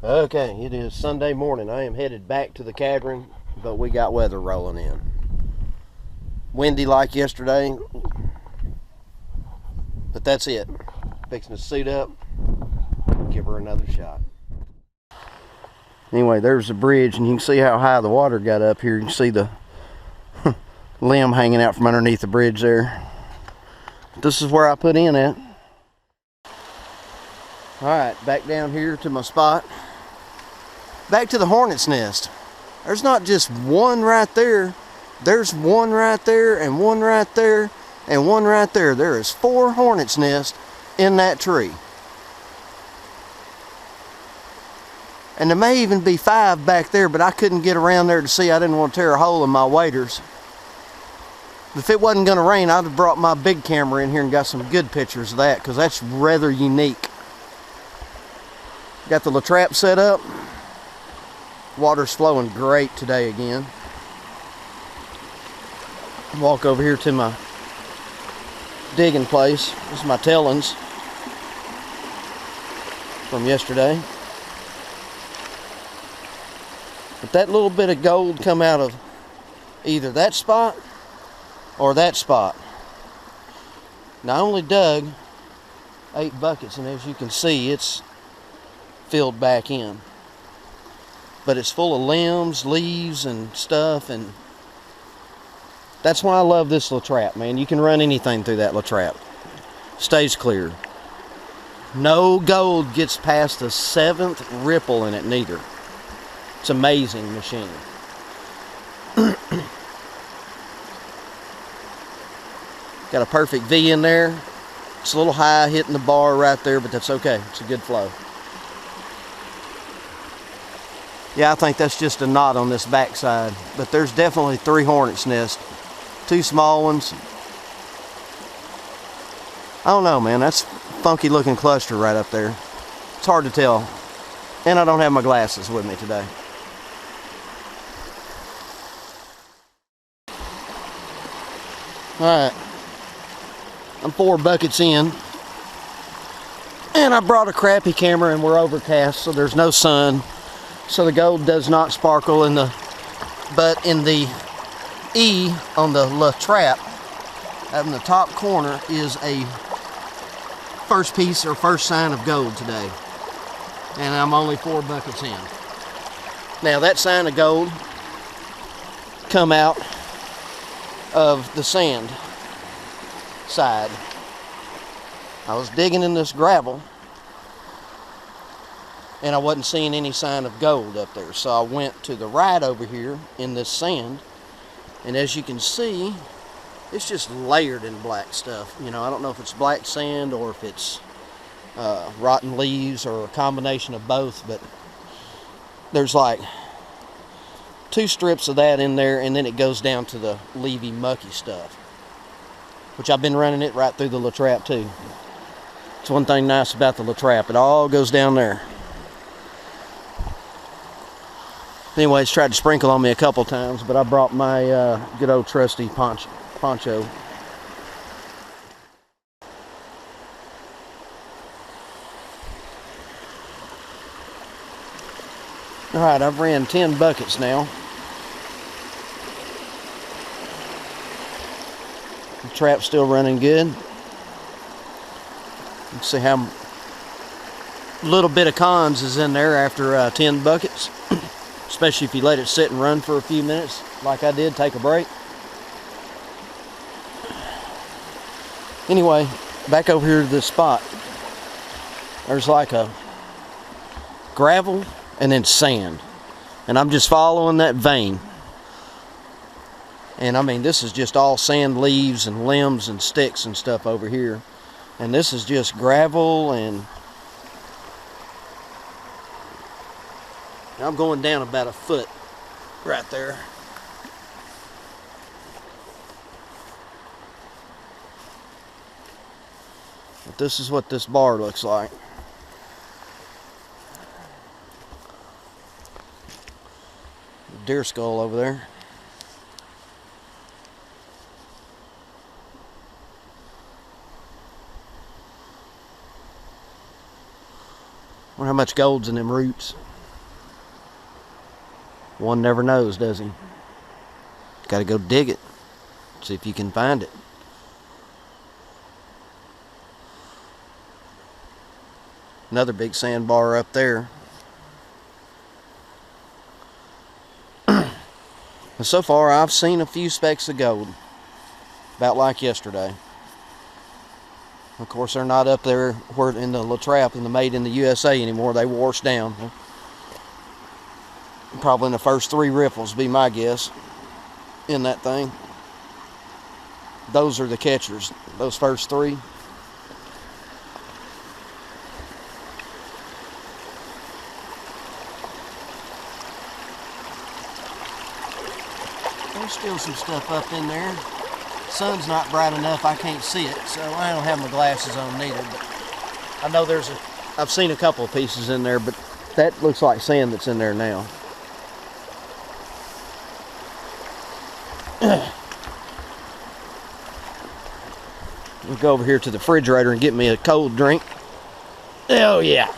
Okay, it is Sunday morning. I am headed back to the Cadron, but we got weather rolling in. Windy like yesterday, but that's it. Fixing to suit up, give her another shot. Anyway, there's the bridge, and you can see how high the water got up here. You can see the limb hanging out from underneath the bridge there. This is where I put in at. Alright, back down here to my spot. Back to the hornet's nest. There's not just one right there. There's one right there, and one right there, and one right there. There is 4 hornet's nests in that tree. And there may even be 5 back there, but I couldn't get around there to see. I didn't want to tear a hole in my waders. If it wasn't going to rain, I'd have brought my big camera in here and got some good pictures of that, because that's rather unique. Got the La Trappe set up. Water's flowing great today again. Walk over here to my digging place. This is my tellings from yesterday. But that little bit of gold come out of either that spot or that spot. Now I only dug 8 buckets, and as you can see, it's filled back in. But it's full of limbs, leaves, and stuff, and that's why I love this La Trappe, man. You can run anything through that La Trappe. Stays clear. No gold gets past the 7th ripple in it, neither. It's an amazing machine. Got a perfect V in there. It's a little high hitting the bar right there, but that's okay. It's a good flow. Yeah, I think that's just a knot on this backside, but there's definitely 3 hornet's nests. 2 small ones. I don't know, man. That's a funky looking cluster right up there. It's hard to tell. And I don't have my glasses with me today. Alright. I'm 4 buckets in. And I brought a crappy camera, and we're overcast, so there's no sun. So the gold does not sparkle in the, but in the E on the La Trappe, up in the top corner, is a first piece or first sign of gold today. And I'm only 4 buckets in. Now that sign of gold come out of the sand side. I was digging in this gravel, and I wasn't seeing any sign of gold up there. So I went to the right over here in this sand, and as you can see, it's just layered in black stuff. You know, I don't know if it's black sand or if it's rotten leaves or a combination of both, but there's like 2 strips of that in there, and then it goes down to the leafy, mucky stuff, which I've been running it right through the La Trappe too. It's one thing nice about the La Trappe. It all goes down there. Anyway, it's tried to sprinkle on me a couple times, but I brought my good old trusty poncho. Alright, I've ran 10 buckets now. The trap's still running good. You can see how little bit of cons is in there after 10 buckets. Especially if you let it sit and run for a few minutes, like I did, take a break. Anyway, back over here to this spot. There's like a gravel and then sand. And I'm just following that vein. And I mean, this is just all sand, leaves, and limbs and sticks and stuff over here. And this is just gravel, and I'm going down about a foot right there. But this is what this bar looks like. Deer skull over there. Wonder how much gold's in them roots. One never knows, does he? Got to go dig it. See if you can find it. Another big sandbar up there. And so far I've seen a few specks of gold. About like yesterday. Of course they're not up there where in the La Trappe and the Made in the USA anymore. They washed down. Probably in the first 3 riffles, be my guess, in that thing. Those are the catchers. Those first 3. There's still some stuff up in there. Sun's not bright enough, I can't see it, so I don't have my glasses on neither. But I know I've seen a couple of pieces in there, but that looks like sand that's in there now. We'll go over here to the refrigerator and get me a cold drink. Oh yeah.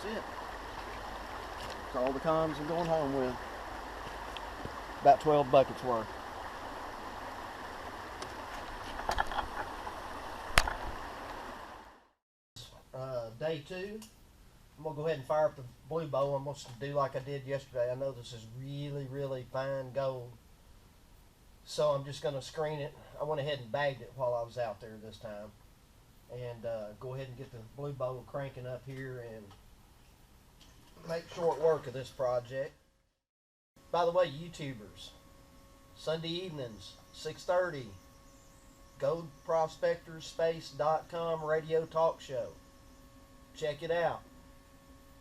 It. That's all the coms I'm going home with. About 12 buckets worth. Day 2. I'm going to go ahead and fire up the blue bowl. I'm going to do like I did yesterday. I know this is really, really fine gold. So I'm just going to screen it. I went ahead and bagged it while I was out there this time. And go ahead and get the blue bowl cranking up here and make short work of this project. By the way, YouTubers, Sunday evenings, 6:30, goldprospectorspace.com radio talk show. Check it out.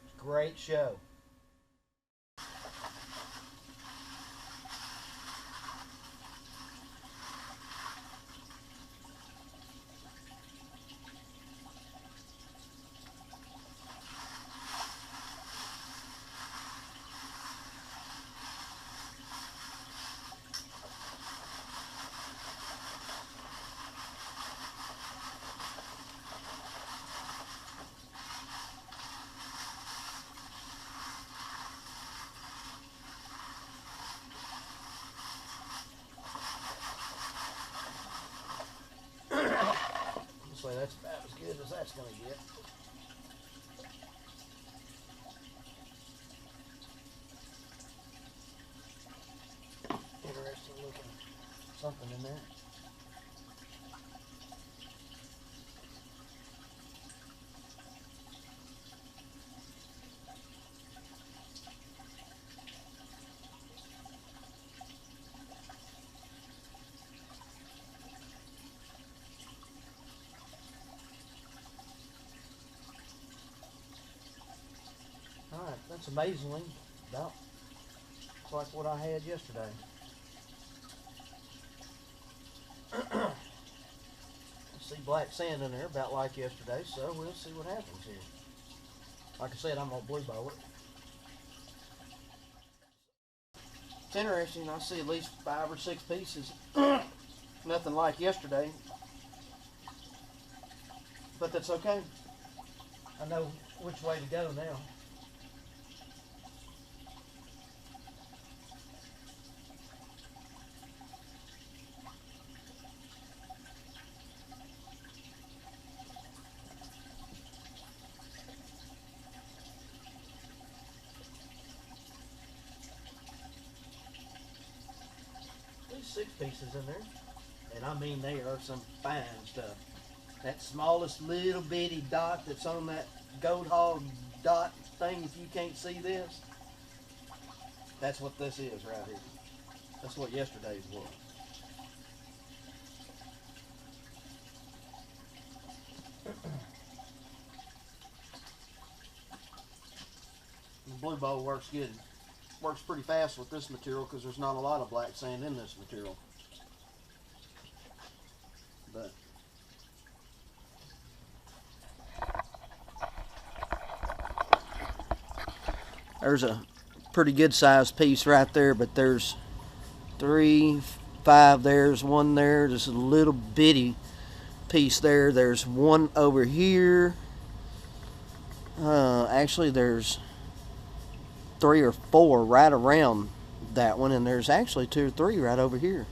It's a great show. That's about as good as that's going to get. Interesting looking something in there. Alright, that's amazingly about like what I had yesterday. I see black sand in there about like yesterday, so we'll see what happens here. Like I said, I'm going to blue bowl it. It's interesting, I see at least 5 or 6 pieces. Nothing like yesterday. But that's okay. I know which way to go now. There's 6 pieces in there. And I mean, they are some fine stuff. That smallest little bitty dot that's on that goat hog dot thing, if you can't see this, that's what this is right here. That's what yesterday's was. The blue bowl works good. Works pretty fast with this material because there's not a lot of black sand in this material. But there's a pretty good sized piece right there, but there's 3, 5, there's 1 there, just a little bitty piece there. There's 1 over here. Actually there's 3 or 4 right around that one, and there's actually 2 or 3 right over here.